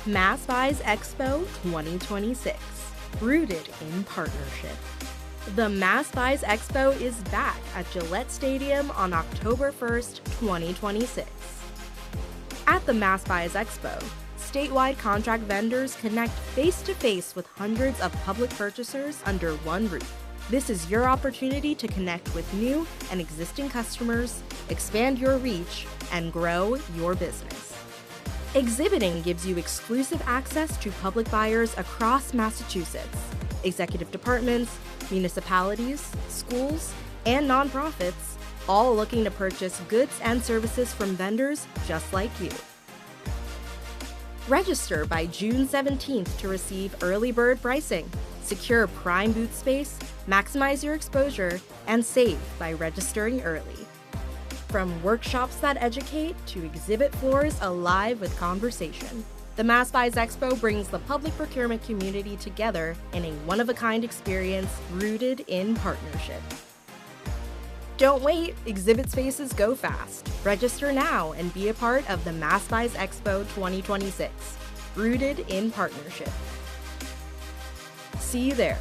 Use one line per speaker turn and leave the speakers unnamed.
MASSBUYS EXPO 2026, rooted in partnership. The MASSBUYS Expo is back at Gillette Stadium on October 1st, 2026. At the MASSBUYS Expo, statewide contract vendors connect face-to-face with hundreds of public purchasers under one roof. This is your opportunity to connect with new and existing customers, expand your reach, and grow your business. Exhibiting gives you exclusive access to public buyers across Massachusetts, executive departments, municipalities, schools, and nonprofits, all looking to purchase goods and services from vendors just like you. Register by June 17th to receive early bird pricing, secure prime booth space, maximize your exposure, and save by registering early. From workshops that educate to exhibit floors alive with conversation, the MASSBUYS Expo brings the public procurement community together in a one-of-a-kind experience rooted in partnership. Don't wait, exhibit spaces go fast. Register now and be a part of the MASSBUYS Expo 2026, rooted in partnership. See you there.